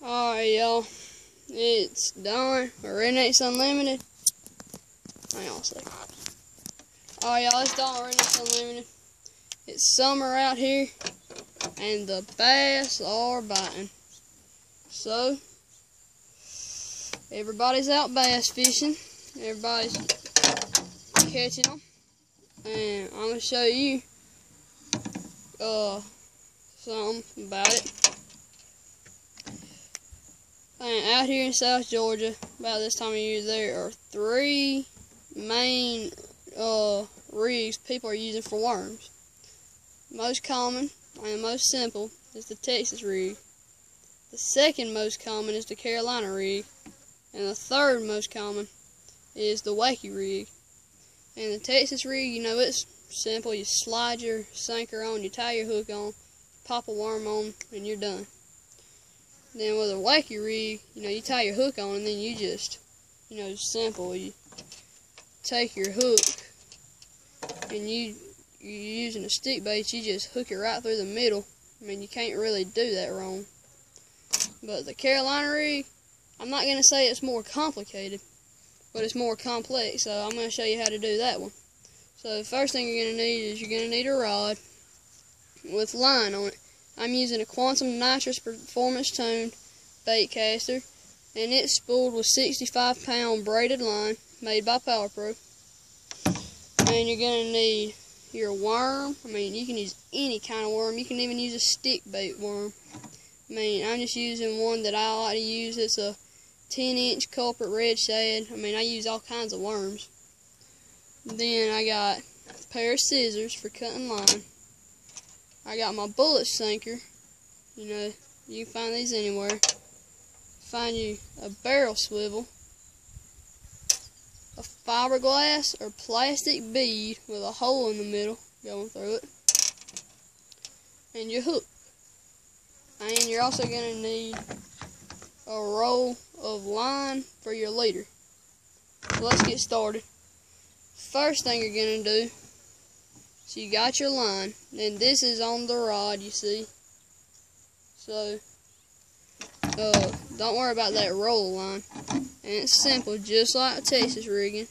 Alright, y'all. It's done. Rednecks Unlimited. Hang on a second. Alright, y'all. It's done. Rednecks Unlimited. It's summer out here, and the bass are biting. So, everybody's out bass fishing. Everybody's catching them. And I'm going to show you something about it. And out here in South Georgia, about this time of year, there are 3 main rigs people are using for worms. Most common and most simple is the Texas rig. The second most common is the Carolina rig. And the third most common is the wacky rig. And the Texas rig, you know, it's simple. You slide your sinker on, you tie your hook on, pop a worm on, and you're done. Then with a wacky rig, you know, you tie your hook on, and then you just, you know, it's simple. You take your hook, and you're using a stick bait, you just hook it right through the middle. I mean, you can't really do that wrong. But the Carolina rig, I'm not going to say it's more complicated, but it's more complex, so I'm going to show you how to do that one. So the first thing you're going to need is you're going to need a rod with line on it. I'm using a Quantum Nitrous Performance Tuned bait caster, and it's spooled with 65-pound braided line made by Power Pro. And you're going to need your worm. I mean, you can use any kind of worm. You can even use a stick bait worm. I mean, I'm just using one that I like to use. It's a 10-inch culprit red shad. I mean, I use all kinds of worms. Then I got a pair of scissors for cutting line. I got my bullet sinker. You know, you can find these anywhere. Find you a barrel swivel, a fiberglass or plastic bead with a hole in the middle going through it, and your hook. And you're also going to need a roll of line for your leader. So let's get started. First thing you're going to do, so you got your line, and this is on the rod, you see. So, don't worry about that roll line. And it's simple, just like Texas rigging.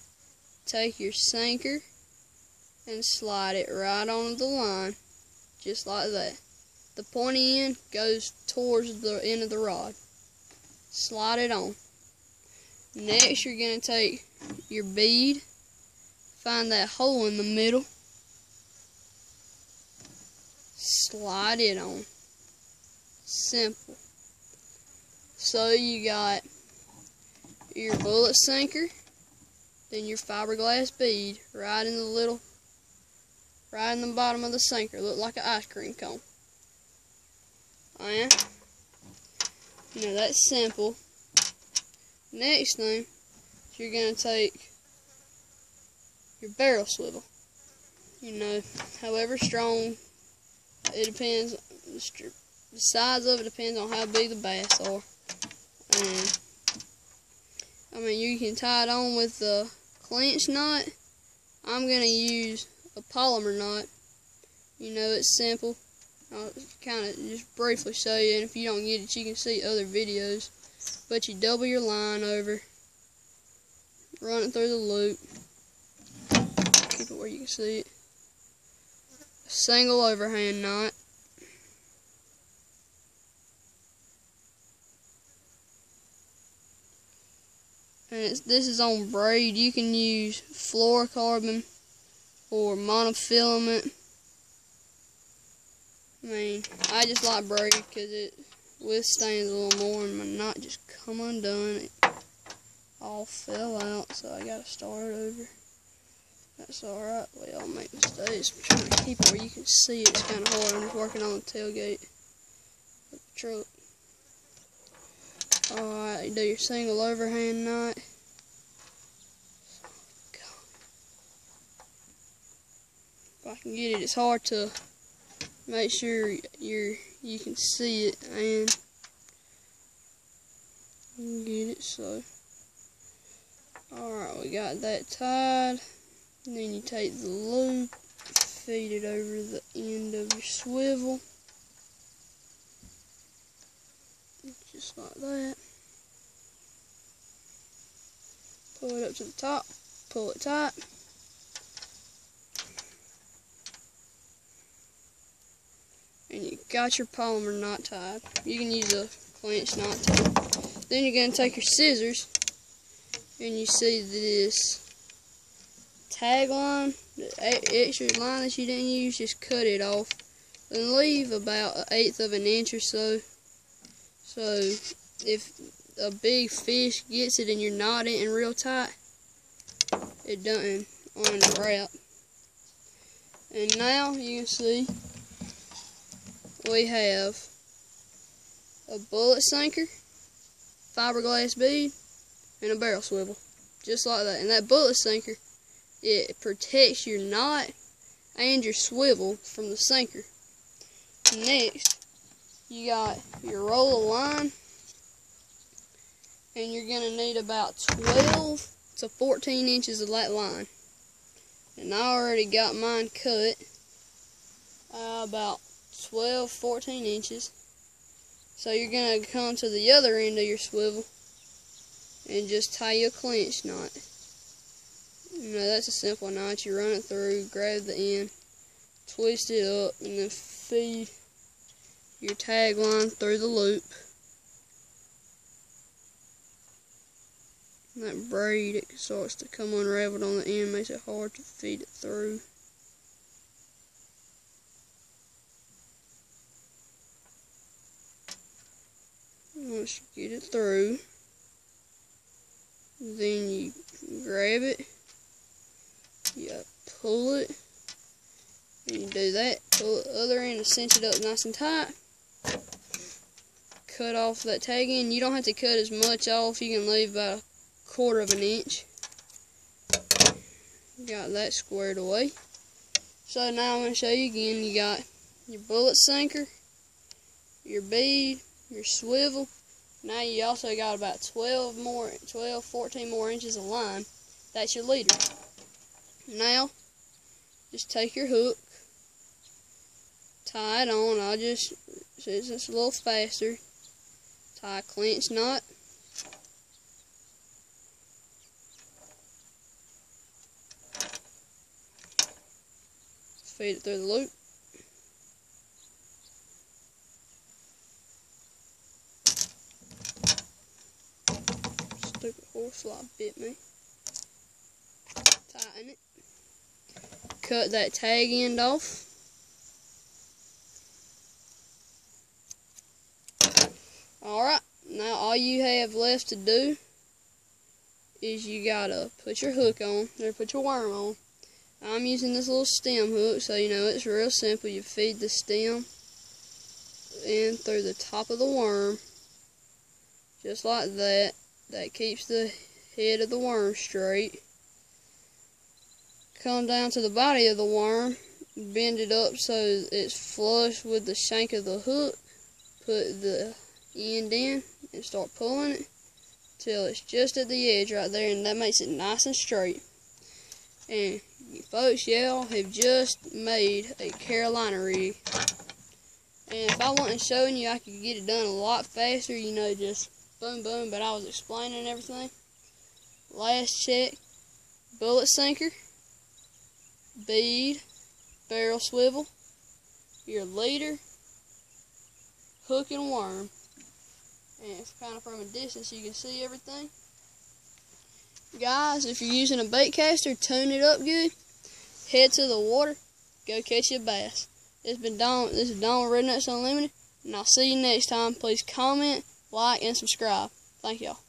Take your sinker and slide it right onto the line, just like that. The pointy end goes towards the end of the rod. Slide it on. Next, you're going to take your bead, find that hole in the middle, slide it on. Simple. So you got your bullet sinker, then your fiberglass bead right in the bottom of the sinker. Look like an ice cream cone. And you know, that's simple. Next thing, you're going to take your barrel swivel. You know, however strong, it depends, the size of it depends on how big the bass are. And, I mean, you can tie it on with the clinch knot. I'm going to use a polymer knot. You know, it's simple. I'll kind of just briefly show you, and if you don't get it, you can see other videos. But you double your line over, run it through the loop, keep it where you can see it. A single overhand knot. And this is on braid. You can use fluorocarbon or monofilament. I mean, I just like braid because it withstands a little more, and my knot just come undone. It all fell out, so I gotta start it over. That's alright. We all make mistakes. I'm trying to keep it where you can see it. It's kind of hard. I'm just working on the tailgate of the truck. Alright, you do your single overhand knot. If I can get it, it's hard to make sure you can see it and get it. So, alright, we got that tied. And then you take the loop, feed it over the end of your swivel. just like that. Pull it up to the top, pull it tight. And you got your polymer knot tied. You can use a clench knot too. Then you're going to take your scissors, and you see this tag line, the extra line that you didn't use, just cut it off. And leave about 1/8 of an inch or so. So if a big fish gets it and you're knotting it real tight, it doesn't unwrap. And now you can see we have a bullet sinker, fiberglass bead, and a barrel swivel. Just like that. And that bullet sinker, it protects your knot and your swivel from the sinker. Next, you got your roll of line, and you're going to need about 12 to 14 inches of that line. And I already got mine cut about 12-14 inches. So you're going to come to the other end of your swivel and just tie your clench knot. You know, that's a simple knot. You run it through, grab the end, twist it up, and then feed your tag line through the loop. And that braid, it starts to come unraveled on the end, makes it hard to feed it through. Once you get it through, then you grab it, you pull it, and you do that, pull the other end and cinch it up nice and tight. Cut off that tag end. You don't have to cut as much off, you can leave about 1/4 of an inch. Got that squared away. So now I'm going to show you again. You got your bullet sinker, your bead, your swivel. Now you also got about 14 more inches of line. That's your leader. Now, just take your hook, tie it on. I'll just, since it's a little faster, tie a clench knot. Feed it through the loop. Stupid horsefly bit me. Tighten it. Cut that tag end off. Alright, now all you have left to do is you gotta put your hook on, or put your worm on. I'm using this little stem hook, so you know it's real simple. You feed the stem in through the top of the worm, just like that. That keeps the head of the worm straight. Come down to the body of the worm, bend it up so it's flush with the shank of the hook. Put the end in and start pulling it till it's just at the edge right there, and that makes it nice and straight. And folks, y'all have just made a Carolina rig. And if I wasn't showing you, I could get it done a lot faster, you know, just boom boom, but I was explaining everything. Last check, bullet sinker, bead, barrel swivel, your leader, hook and worm. And it's kind of from a distance you can see everything. Guys, if you're using a bait caster, tune it up good. Head to the water, go catch your bass. This is Don with Rednecks Unlimited, and I'll see you next time. Please comment, like, and subscribe. Thank y'all.